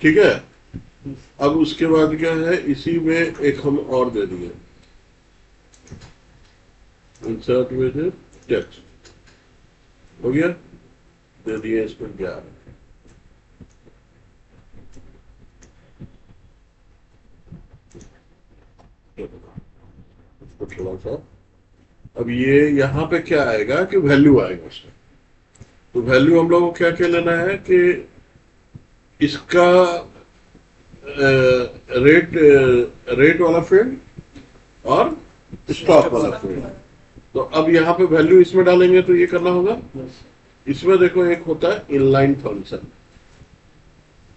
ठीक है। अब उसके बाद क्या है, इसी में एक हम और दे दिए, इंसर्ट विद टेक्स्ट, हो गया, दे दिए इसमें 11। इसको थोड़ा सा, अब ये यहाँ पे क्या आएगा कि वैल्यू आएगा उसमें। तो वैल्यू हम लोग को क्या क्या लेना है कि इसका रेट, रेट वाला फील्ड और स्टॉक वाला फील्ड। तो अब यहाँ पे वैल्यू इसमें डालेंगे तो ये करना होगा। इसमें देखो एक होता है इनलाइन फंक्शन,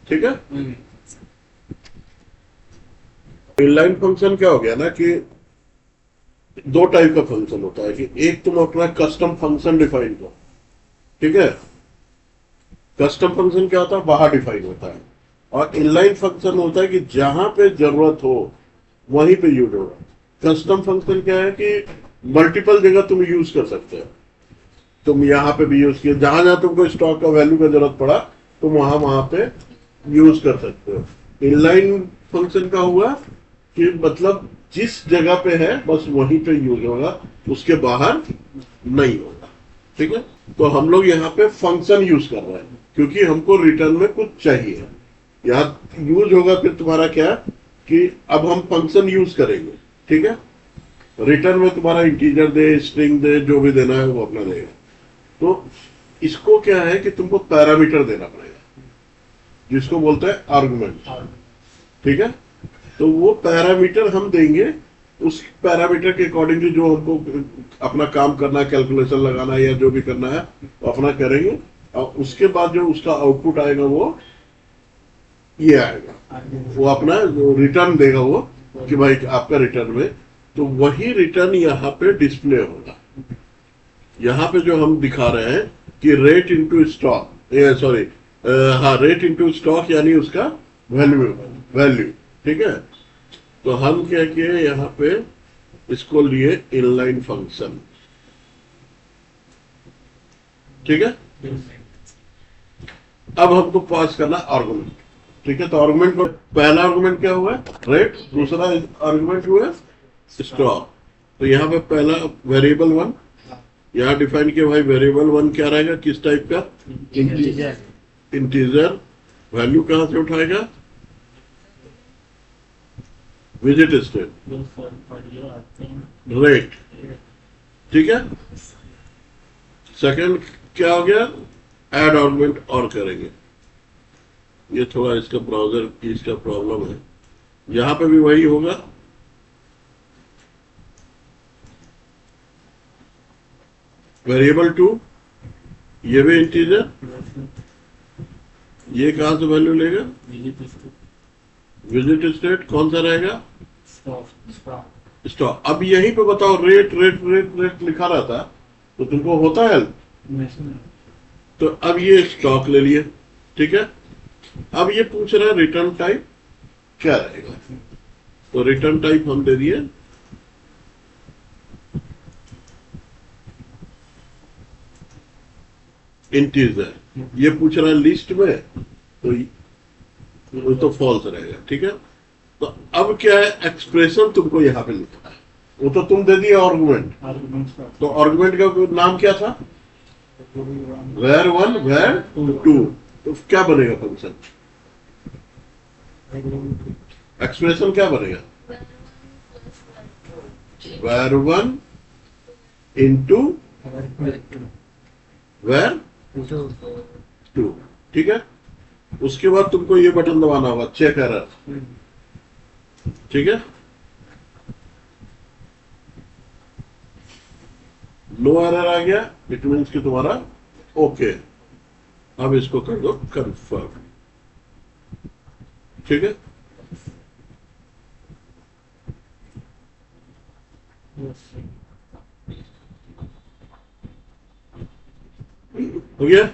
ठीक है। इनलाइन फंक्शन क्या हो गया ना कि दो टाइप का फंक्शन होता है कि एक तुम अपना कस्टम फंक्शन डिफाइन करो, ठीक है। कस्टम फंक्शन क्या होता है, बाहर डिफाइन होता है। और इनलाइन फंक्शन होता है कि जहां पे जरूरत हो वहीं पे यूज होगा। कस्टम फंक्शन क्या है कि मल्टीपल जगह तुम यूज कर सकते हो। तुम यहाँ पे भी यूज किया, जहां जहां तुमको स्टॉक का वैल्यू का जरूरत पड़ा तुम वहां वहां पे यूज कर सकते हो। इनलाइन फंक्शन का हुआ कि मतलब जिस जगह पे है बस वहीं पे यूज होगा, उसके बाहर नहीं होगा, ठीक है। तो हम लोग यहाँ पे फंक्शन यूज कर रहे हैं क्योंकि हमको रिटर्न में कुछ चाहिए। यहाँ यूज होगा फिर तुम्हारा क्या कि अब हम फंक्शन यूज करेंगे, ठीक है। रिटर्न में तुम्हारा इंटीजर दे, स्ट्रिंग दे, जो भी देना है वो अपना देगा। तो इसको क्या है कि तुमको पैरामीटर देना पड़ेगा, जिसको बोलते हैं आर्गुमेंट, ठीक है। तो वो पैरामीटर हम देंगे, उस पैरामीटर के अकॉर्डिंगली जो हमको अपना काम करना है, कैलकुलेशन लगाना है या जो भी करना है वो अपना करेंगे। और उसके बाद जो उसका आउटपुट आएगा वो ये आएगा, वो अपना रिटर्न देगा वो कि भाई आपका रिटर्न में। तो वही रिटर्न यहाँ पे डिस्प्ले होगा। यहाँ पे जो हम दिखा रहे हैं कि रेट इंटू स्टॉक, सॉरी, हाँ, रेट इंटू स्टॉक यानी उसका वैल्यू, वैल्यू, ठीक है। तो हम क्या किए यहाँ पे, इसको लिए इनलाइन फंक्शन, ठीक है। अब हमको पास करना आर्गुमेंट, ठीक है। तो आर्गुमेंट को पहला आर्गुमेंट क्या हुआ, रेट, दूसरा आर्गुमेंट हुआ स्टॉक। तो यहाँ पे पहला वेरिएबल वन यहाँ डिफाइन किया, भाई वेरिएबल वन क्या रहेगा, किस टाइप का, इंटीजर। वैल्यू कहां से उठाएगा, विजिट स्टेट, रेट, ठीक है। सेकंड क्या हो गया, ऐड आर्गुमेंट और करेंगे। ये थोड़ा इसका ब्राउजर की इसका प्रॉब्लम है, यहां पे भी वही होगा। वेरिएबल टू, ये भी इंटीजर, ये कहां से वैल्यू लेगा, विजिट स्टेट कौन सा रहेगा, स्टॉक। अब यहीं पे बताओ, रेट रेट रेट रेट लिखा रहता तो तुमको होता है हेल्प। तो अब ये स्टॉक ले लिए, ठीक है। अब ये पूछ रहा है रिटर्न टाइप क्या रहेगा। तो रिटर्न टाइप हम दे दिए इंटीजर। ये पूछ रहा है लिस्ट में, तो वो तो फॉल्स रहेगा, ठीक है। तो अब क्या है, एक्सप्रेशन तुमको यहाँ पे लिखना है, वो तो तुम दे दिए आर्गुमेंट। तो आर्गुमेंट का नाम क्या था, वेर वन वेर टू। तो क्या बनेगा फंक्शन, एक्सप्रेशन क्या बनेगा, var one into var two, ठीक है। उसके बाद तुमको ये बटन दबाना होगा, चेक एरर, ठीक है। नो एरर आ गया, इट मीन्स कि तुम्हारा ओके। अब इसको कर दो कंफर्म, ठीक है। हो गया।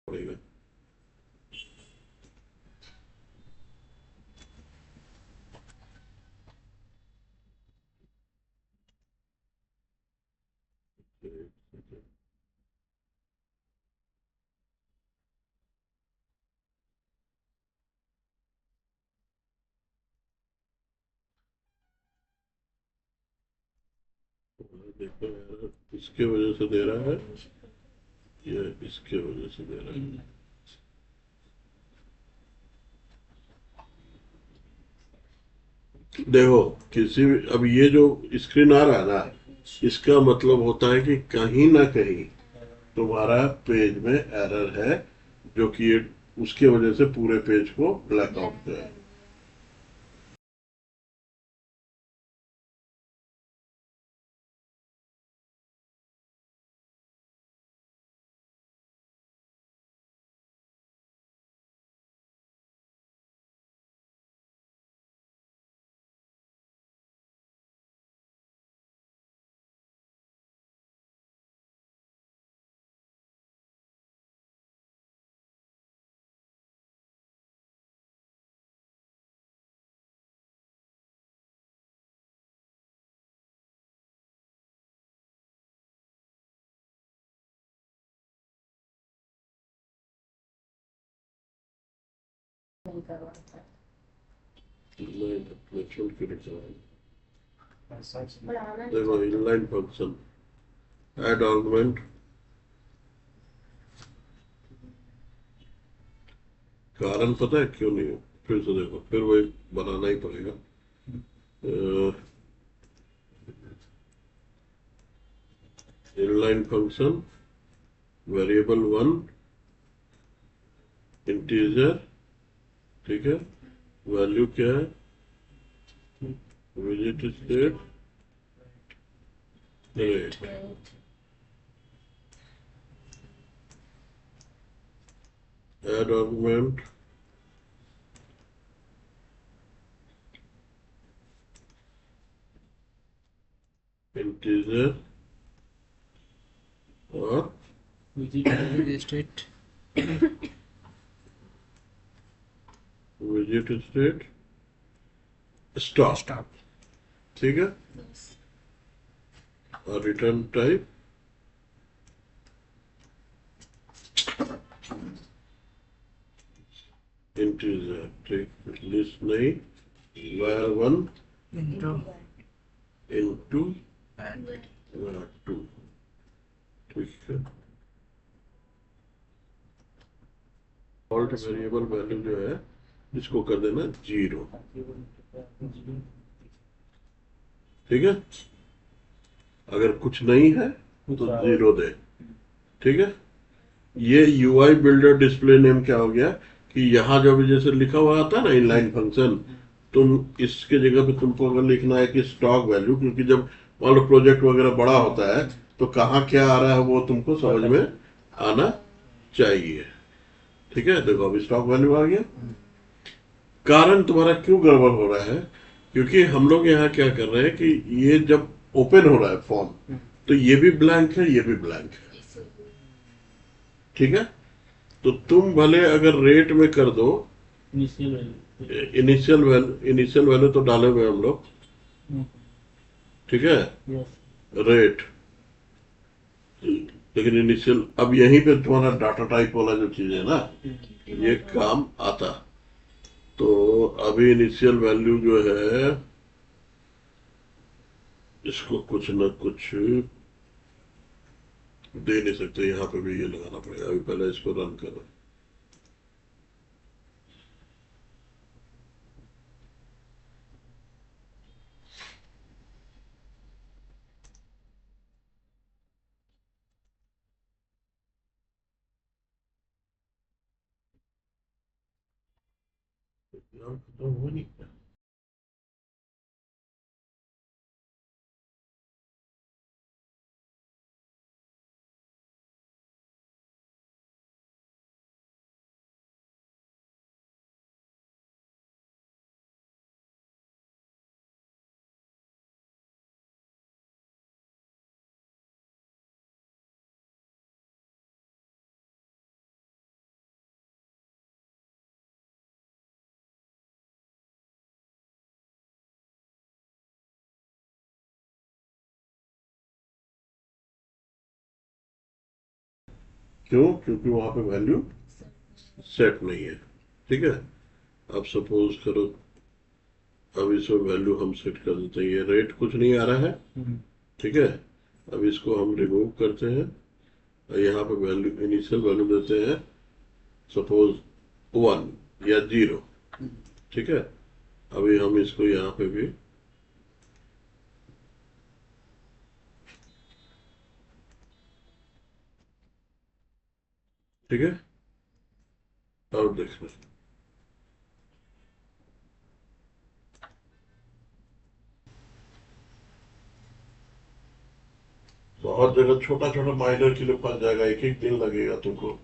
पड़ेगा। देखो यार, इसके वजह से दे रहा है या इसके वजह से दे रहा है। देखो, किसी भी अब ये जो स्क्रीन आ रहा है ना, इसका मतलब होता है कि कहीं ना कहीं तुम्हारा पेज में एरर है, जो कि ये उसके वजह से पूरे पेज को ब्लैकआउट किया है। मैं छोड़ के रखा हूँ। देखो, इनलाइन फंक्शन ऐड आर्गुमेंट, कारण पता है क्यों नहीं है? फिर से देखो, फिर वही बनाना ही पड़ेगा। Inline function variable one integer, ठीक है, वैल्यू क्या है, visit state rate, add argument integer और state visit state stop, stop. ठीक है, और रिटर्न टाइप इंटीजर, ठीक, लिस्ट नहीं, var one into into and var two, ठीक है। डिफॉल्ट वेरिएबल वैल्यू जो है इसको कर देना जीरो, ठीक है। अगर कुछ नहीं है तो जीरो दे, ठीक है। ये यूआई बिल्डर डिस्प्ले नेम क्या हो गया कि यहाँ जो भी जैसे लिखा हुआ आता है ना इनलाइन फंक्शन, तुम इसके जगह पे तुमको अगर लिखना है कि स्टॉक वैल्यू, क्योंकि जब मान लो प्रोजेक्ट वगैरह बड़ा होता है तो कहाँ क्या आ रहा है वो तुमको समझ में आना चाहिए, ठीक है। देखो, अभी स्टॉक वैल्यू आ गया। कारण तुम्हारा क्यों गड़बड़ हो रहा है? क्योंकि हम लोग यहाँ क्या कर रहे हैं कि ये जब ओपन हो रहा है फॉर्म, तो ये भी ब्लैंक है, ये भी ब्लैंक है, ठीक है। तो तुम भले अगर रेट में कर दो, इनिशियल वैल्यू तो डाले हुए हम लोग, ठीक है, रेट, लेकिन इनिशियल अब यहीं पे तुम्हारा डाटा टाइप वाला जो चीज है ना, ये काम आता। तो अभी इनिशियल वैल्यू जो है इसको कुछ न कुछ दे नहीं सकते, यहाँ पे भी ये लगाना पड़ेगा। अभी पहले इसको रन करो। यार, खत्म हो नहीं। क्यों? क्योंकि वहां पे वैल्यू सेट नहीं है। ठीक है, अब सपोज करो, अब इसमें वैल्यू हम सेट कर देते हैं, ये रेट कुछ नहीं आ रहा है। ठीक है, अब इसको हम रिमूव करते हैं और यहाँ पे वैल्यू, इनिशियल वैल्यू देते हैं सपोज 1 या 0। ठीक है, अभी हम इसको यहाँ पे भी ठीक है, और देख लें। बहुत जगह छोटा छोटा माइनर के लिए फंस जाएगा, एक एक दिन लगेगा तुमको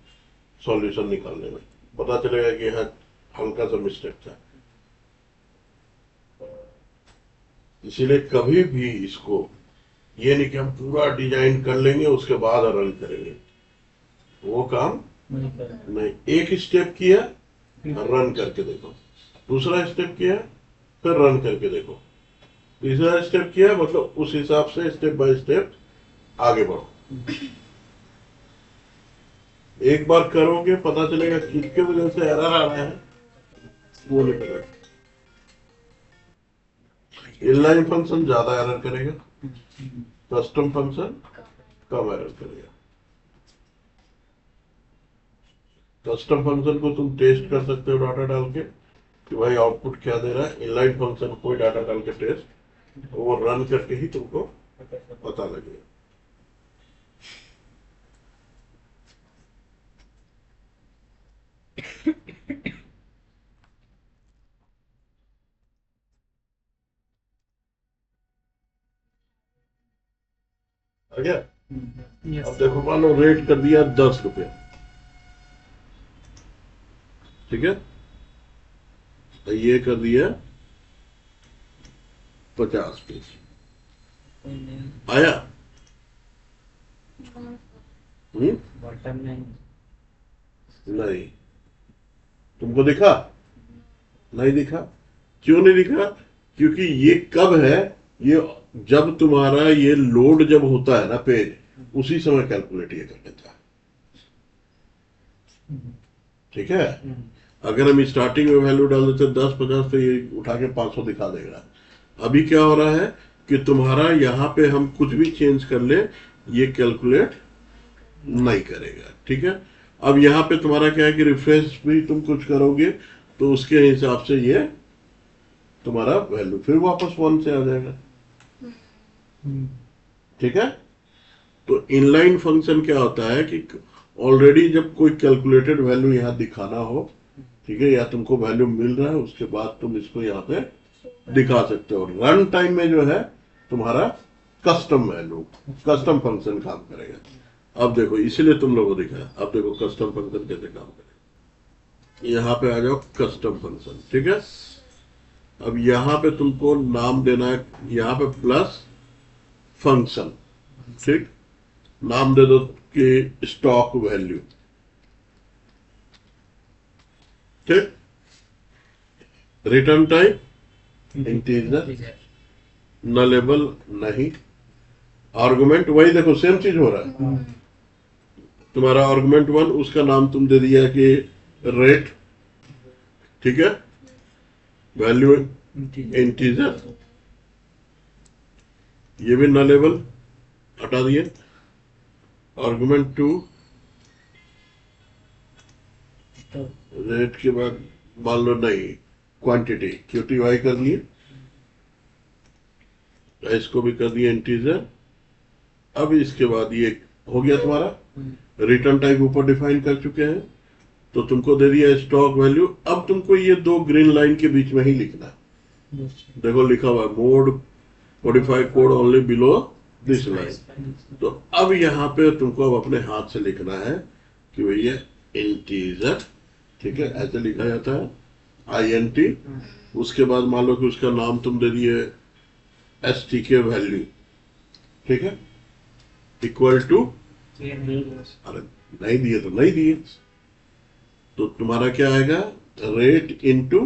सॉल्यूशन निकालने में, पता चलेगा कि यहाँ हल्का सा मिस्टेक था। इसीलिए कभी भी इसको ये नहीं कि हम पूरा डिजाइन कर लेंगे उसके बाद रन करेंगे, वो काम नहीं। एक स्टेप किया, रन करके देखो, दूसरा स्टेप किया, फिर रन करके देखो, तीसरा स्टेप किया, मतलब उस हिसाब से स्टेप बाय स्टेप आगे बढ़ो। एक बार करोगे पता चलेगा किसके वजह से एरर आ रहा है, वो नहीं पता। इनलाइन फंक्शन ज्यादा एरर करेगा, कस्टम फंक्शन कम एरर करेगा। कस्टम फंक्शन को तुम टेस्ट कर सकते हो डाटा डाल के कि भाई आउटपुट क्या दे रहा है। इनलाइन फंक्शन कोई डाटा डाल के टेस्ट, वो रन करके ही तुमको पता लगेगा। आ गया? Yes. अब देखो, मान लो रेट कर दिया 10 रुपये। ठीक है, तो ये कर दिया 50 पेज। आया? बॉटम लाइन नहीं। तुमको दिखा? नहीं दिखा। क्यों नहीं दिखा? क्योंकि ये कब है, ये जब तुम्हारा ये लोड जब होता है ना पेज, उसी समय कैलकुलेट ये कर लेता है। ठीक है, अगर हम स्टार्टिंग में वैल्यू डाल देते 10-50 तो ये उठा के 500 दिखा देगा। अभी क्या हो रहा है कि तुम्हारा यहाँ पे हम कुछ भी चेंज कर ले, ये कैलकुलेट नहीं करेगा। ठीक है, अब यहाँ पे तुम्हारा क्या है कि रिफ्रेश भी तुम कुछ करोगे तो उसके हिसाब से ये तुम्हारा वैल्यू फिर वापस 1 से आ जाएगा। ठीक है, तो इनलाइन फंक्शन क्या होता है कि ऑलरेडी जब कोई कैलकुलेटेड वैल्यू यहाँ दिखाना हो, ठीक है, या तुमको वैल्यू मिल रहा है, उसके बाद तुम इसको यहाँ पे दिखा सकते हो। रन टाइम में जो है तुम्हारा कस्टम वैल्यू, कस्टम फंक्शन काम करेगा। अब देखो, इसीलिए तुम लोगों को दिखा। अब देखो कस्टम फंक्शन कैसे काम करेगा। यहाँ पे आ जाओ कस्टम फंक्शन। ठीक है, अब यहाँ पे तुमको नाम देना है, यहाँ पे प्लस फंक्शन। ठीक, नाम दे दो कि स्टॉक वैल्यू। ठीक, रिटर्न टाइप इंटीजर, नलेबल नहीं, आर्गुमेंट वही, देखो सेम चीज हो रहा है। तुम्हारा आर्गुमेंट 1, उसका नाम तुम दे दिया कि रेट। ठीक है, वैल्यू इंटीजर, ये भी नलेबल हटा दिए। आर्गुमेंट 2, रेट के बाद मान लो नहीं, क्वांटिटी QTY कर दिए, इसको भी कर दिया इंटीजर। अब इसके बाद ये हो गया तुम्हारा, रिटर्न टाइप ऊपर डिफाइन कर चुके हैं, तो तुमको दे दिया स्टॉक वैल्यू। अब तुमको ये 2 ग्रीन लाइन के बीच में ही लिखना है। देखो लिखा हुआ mode modify code only below this line. तो अब यहाँ पे तुमको अब अपने हाथ से लिखना है कि भैया इंटीजर, ठीक है, ऐसे लिखा जाता है INT। उसके बाद मान लो कि उसका नाम तुम दे दिए STK वैल्यू। ठीक है, इक्वल टू, अरे नहीं दिए तो नहीं दिए, तो तुम्हारा क्या आएगा, rate into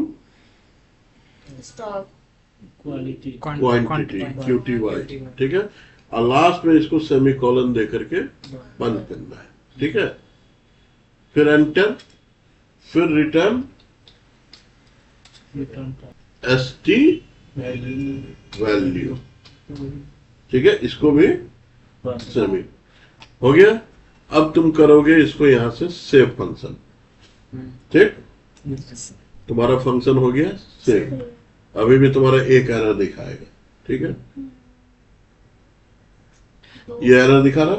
stock quality quantity QTY। ठीक है, और लास्ट में इसको सेमीकोलन दे करके बंद करना है। ठीक है, फिर एंटर, फिर return return st value value. ठीक है, इसको भी बस सेमी हो गया। अब तुम करोगे इसको यहां से सेव फंक्शन। ठीक, तुम्हारा फंक्शन हो गया सेव। अभी भी तुम्हारा एक एरर दिखाएगा। ठीक है, ये एरर दिखा रहा।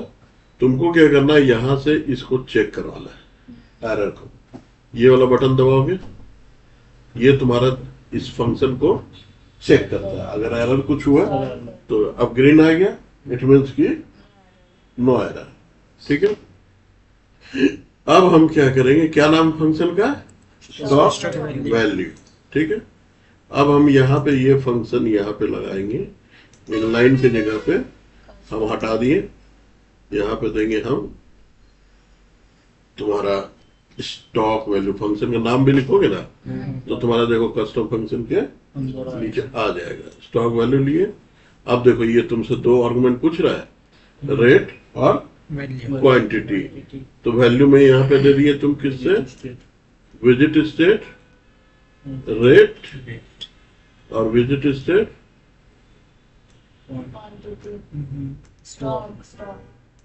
तुमको क्या करना है, यहां से इसको चेक करवाना है एरर को। ये वाला बटन दबाओगे, ये तुम्हारा इस फंक्शन को चेक करता है। अगर एरर कुछ हुआ तो अब ग्रीन आ गया, इट मीन्स की नो एरर। ठीक है, अब हम क्या करेंगे, क्या नाम फंक्शन का, स्टॉक वैल्यू। ठीक है, अब हम यहाँ पे ये फंक्शन यहाँ पे लगाएंगे, इनलाइन की जगह पे हम हटा दिए, यहाँ पे देंगे हम तुम्हारा स्टॉक वैल्यू। फंक्शन का नाम भी लिखोगे ना तो तुम्हारा देखो कस्टम फंक्शन के नीचे आ जाएगा स्टॉक वैल्यू लिए। अब देखो ये तुमसे दो आर्गुमेंट पूछ रहा है, रेट और क्वांटिटी। तो वैल्यू में यहाँ पे दे दिए तुम किससे, विजिट स्टेट, रेट और विजिट स्टेट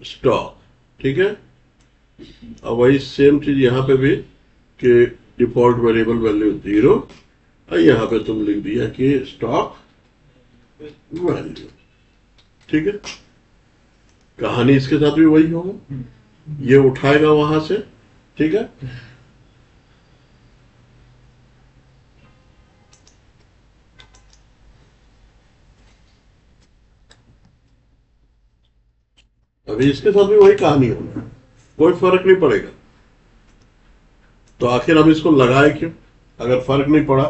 स्टॉक। ठीक है, अब वही सेम चीज यहाँ पे भी कि डिफॉल्ट वेरिएबल वैल्यू 0 और यहाँ पे तुम लिख दिया कि स्टॉक वैल्यू। ठीक है, कहानी इसके साथ भी वही होगा, ये उठाएगा वहां से। ठीक है, अभी इसके साथ भी वही कहानी होगी, कोई फर्क नहीं पड़ेगा। तो आखिर हम इसको लगाए क्यों, अगर फर्क नहीं पड़ा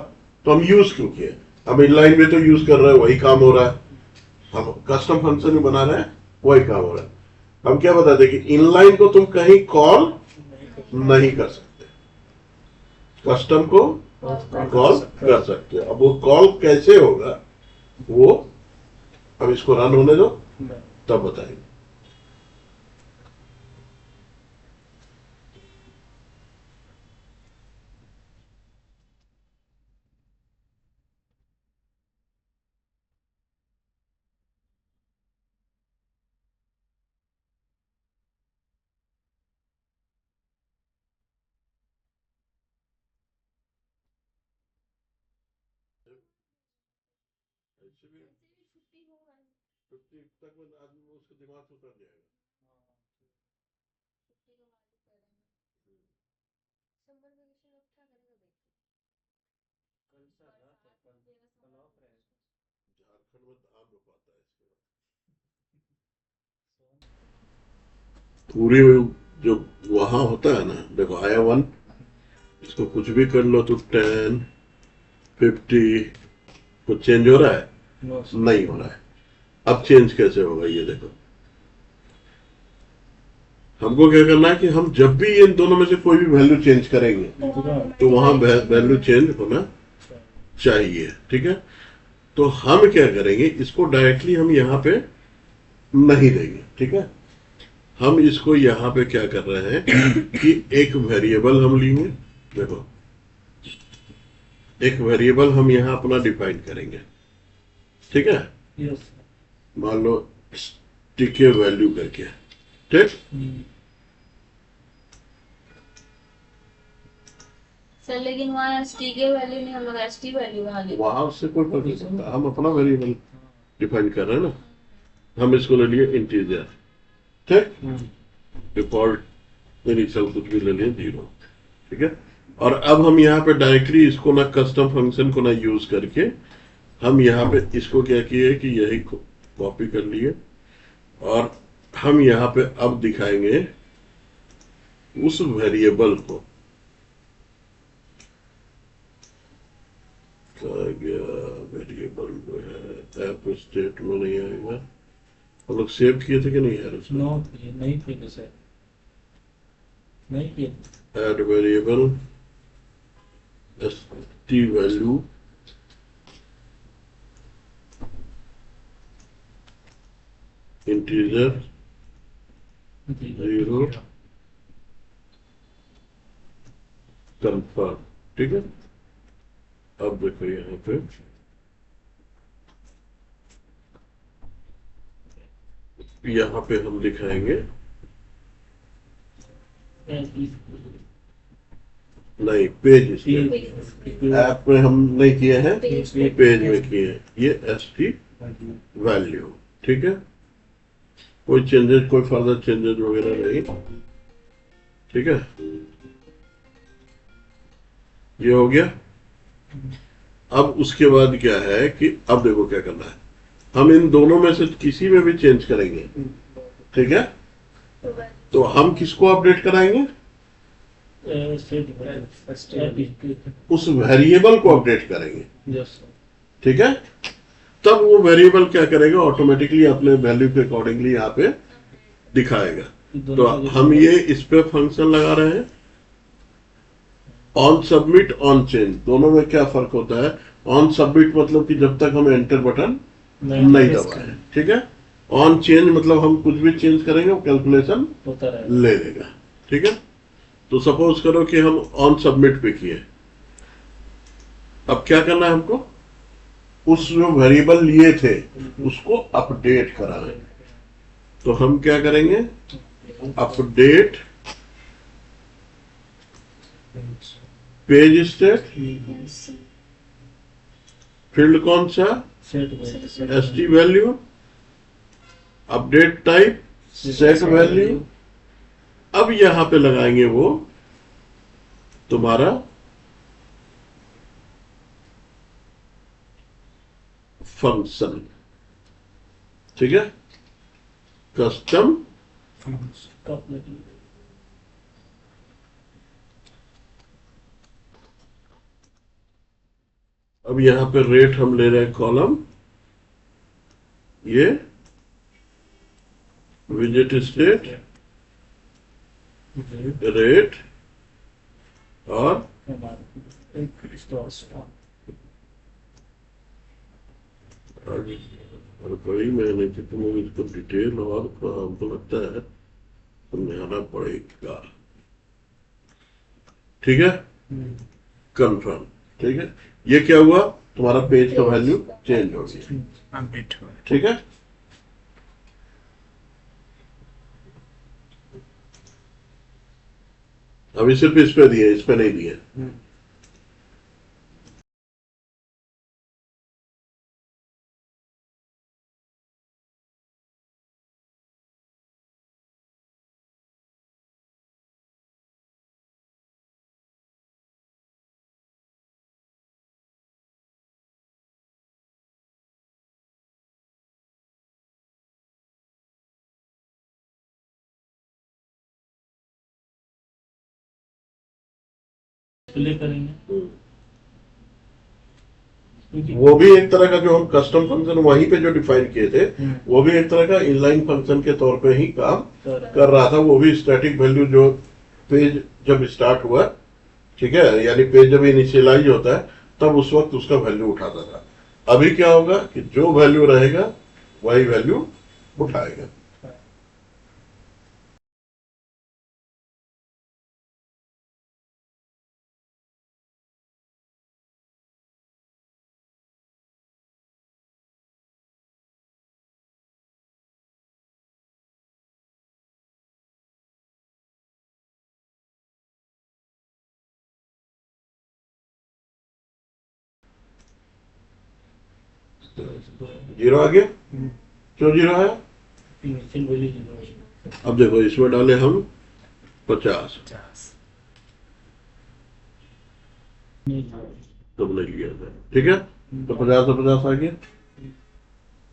तो हम यूज क्यों किए। हम इनलाइन में तो यूज कर रहे हैं, वही काम हो रहा है। हम कस्टम फंक्शन भी बना रहे हैं, वही काम हो रहा है। हम क्या बताते कि इनलाइन को तुम कहीं कॉल नहीं कर सकते, कस्टम को कॉल कर सकते हो। अब वो कॉल कैसे होगा वो अब इसको रन होने दो, तब बताएंगे। ऐसे भी 50 तक में आदमी उसका दिमाग से उतर जाएगा। झारखंड में धान रोपाता है इसके बाद पूरी जो वहां होता है ना। देखो आया 1, इसको कुछ भी कर लो तो 10 50 कुछ चेंज हो रहा है, नहीं हो रहा है। अब चेंज कैसे होगा ये देखो। हमको क्या करना है कि हम जब भी इन दोनों में से कोई भी वैल्यू चेंज करेंगे तो वहां वैल्यू चेंज होना चाहिए। ठीक है, तो हम क्या करेंगे, इसको डायरेक्टली हम यहाँ पे नहीं देंगे। ठीक है, हम इसको यहाँ पे क्या कर रहे हैं कि एक वेरिएबल हम लेंगे। देखो एक वेरिएबल हम यहाँ अपना डिफाइन करेंगे। ठीक है, मान लो टीके वैल्यू करके। ठीक, सर लेकिन वहाँ एसटी के वैल्यू नहीं, हम लोग एसटी वैल्यू वहाँ ले। वहां उससे कोई फर्क नहीं पड़ता, हम अपना वेरिएबल डिफाइन कर रहे हैं ना। हम इसको ले लिए इंटीजर। ठीक, डिफॉल्ट इनिशियल कुछ भी ले लिए 0। ठीक है, और अब हम यहाँ पे डायरेक्टली इसको ना कस्टम फंक्शन को ना यूज करके हम यहाँ पे इसको क्या किए कि यही कॉपी कर लिए और हम यहाँ पे अब दिखाएंगे उस वेरिएबल को। वेरिएबल जो है ऐप स्टेट में नहीं आएगा। हम लोग सेव किए थे कि नहीं यार उसको? नहीं किए सर, नहीं किए। Add variable st value integer 0 confirm. ठीक है, अब देखो यहाँ पे हम दिखाएंगे, नहीं पेज स्टेट ऐप में हम नहीं किए हैं, पेज में किए हैं। ये एसटी वैल्यू। ठीक है, कोई चेंजेस, कोई फर्दर चेंजेस वगैरह नहीं। ठीक है, ये हो गया। अब उसके बाद क्या है कि अब देखो क्या करना है, हम इन दोनों में से किसी में भी चेंज करेंगे। ठीक है, तो हम किसको अपडेट कराएंगे? उस वेरिएबल को अपडेट करेंगे। ठीक है, तब वो वेरिएबल क्या करेगा, ऑटोमेटिकली अपने वैल्यू के अकॉर्डिंगली यहाँ पे दिखाएगा। तो हम ये इस पे फंक्शन लगा रहे हैं, ऑन सबमिट ऑन चेंज। दोनों में क्या फर्क होता है? ऑन सबमिट मतलब कि जब तक हम एंटर बटन नहीं दबाए। ठीक है, ऑन चेंज मतलब हम कुछ भी चेंज करेंगे वो कैलकुलेशन ले लेगा। ठीक है, तो सपोज करो कि हम ऑन सबमिट पे किए, अब क्या करना है हमको? उस जो वेरिएबल लिए थे उसको अपडेट कराना है। तो हम क्या करेंगे? अपडेट पेज स्टेट, फील्ड कौन सा? ST value, update type set value. अब यहां पे लगाएंगे वो तुम्हारा फंक्शन। ठीक है, कस्टम अब यहां पे रेट हम ले रहे हैं कॉलम, ये विजिट स्टेट रेट और बड़ी मेहनत है, तुम्हें इसको डिटेल और हमको लगता है समझाना पड़ेगा। ठीक है, कंफर्म। ठीक है, ये क्या हुआ? तुम्हारा पेज का वैल्यू चेंज हो गया। ठीक है, अभी सिर्फ इस पे दिए, इस पे नहीं दिए। प्ले करेंगे। वो भी एक तरह का जो हम कस्टम फंक्शन वहीं पे जो डिफाइन किए थे, वो भी एक तरह का इनलाइन फंक्शन के तौर पे ही काम कर रहा था। वो भी स्टैटिक वैल्यू जो पेज जब स्टार्ट हुआ, ठीक है, यानी पेज जब इनिशियलाइज होता है तब उस वक्त उसका वैल्यू उठाता था। अभी क्या होगा कि जो वैल्यू रहेगा वही वैल्यू उठाएगा। जीरो आ गया? क्यों जीरो है? अब देखो इसमें डाले हम 50, तो नहीं लिया था। ठीक है, तो 50 से 50 आ गया।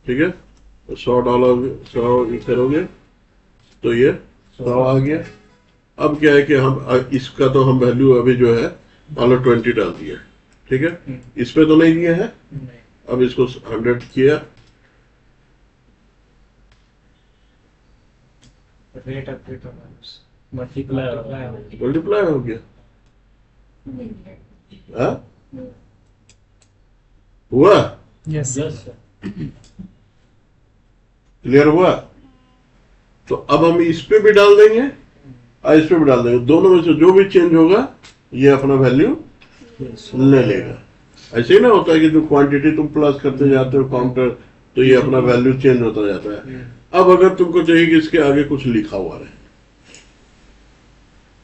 ठीक है, तो $100 100 करोगे तो ये 100 आ गया। अब क्या है कि हम इसका तो हम वैल्यू अभी जो है $20 डाल दिया। ठीक है, इस पे तो नहीं दिए हैं। अब इसको 100 किया, रेट अपडेट मल्टीप्लाई मल्टीप्लाई हो गया। हाँ? हुआ? यस क्लियर हुआ? तो अब हम इस पे भी डाल देंगे और इस पे भी डाल देंगे। दोनों में से जो भी चेंज होगा ये अपना वैल्यू ले लेगा। ऐसे ही ना होता है कि जो क्वांटिटी तुम प्लस करते जाते हो काउंटर, तो ये अपना वैल्यू चेंज होता जाता है। अब अगर तुमको चाहिए कि इसके आगे कुछ लिखा हुआ रहे,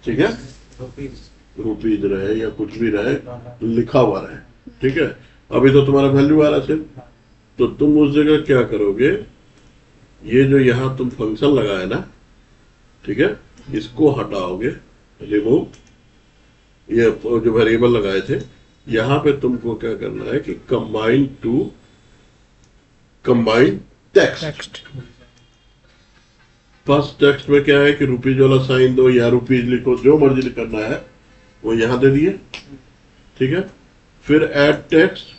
ठीक है, रुपीज रहे या कुछ भी रहे, लिखा हुआ रहे, ठीक है। अभी तो तुम्हारा वैल्यू आ रहा है, तो तुम उस जगह क्या करोगे, ये जो यहाँ तुम फंक्शन लगाए ना, ठीक है, इसको हटाओगे, रिमूव, ये जो वेरिएबल लगाए थे, यहाँ पे तुमको क्या करना है कि combine to combine text. Text. First text में क्या है कि रुपीज वाला साइन दो या रुपीज लिखो, जो मर्जी करना है वो यहाँ दे दिए, ठीक है। फिर ऐड टेक्स्ट,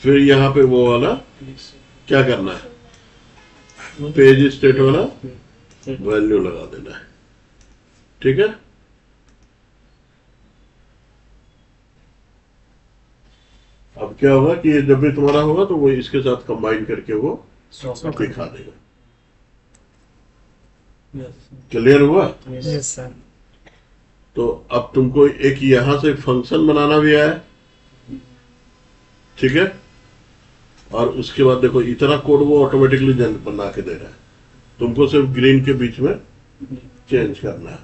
फिर यहाँ पे वो वाला क्या करना है, पेज स्टेट वाला वैल्यू लगा देना है, ठीक है। अब क्या होगा कि ये जब भी तुम्हारा होगा तो वो इसके साथ कंबाइन करके वो दिखा देगा। क्लियर हुआ? Yes sir. तो अब तुमको एक यहां से फंक्शन बनाना भी आया, ठीक है। और उसके बाद देखो इतना कोड वो ऑटोमेटिकली बना के दे रहा है, तुमको सिर्फ ग्रीन के बीच में चेंज करना है।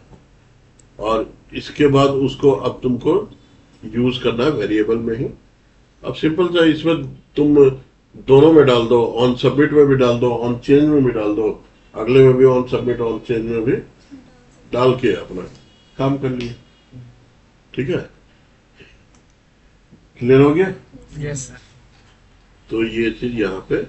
और इसके बाद उसको अब तुमको यूज करना है वेरिएबल में ही। अब सिंपल सा इसमें तुम दोनों में डाल दो, ऑन सबमिट में भी डाल दो, ऑन चेंज में भी डाल दो, अगले में भी ऑन सबमिट ऑन चेंज में भी डाल के अपना काम कर लिए, ठीक है। क्लियर हो गया? Yes sir. तो ये चीज यहाँ पे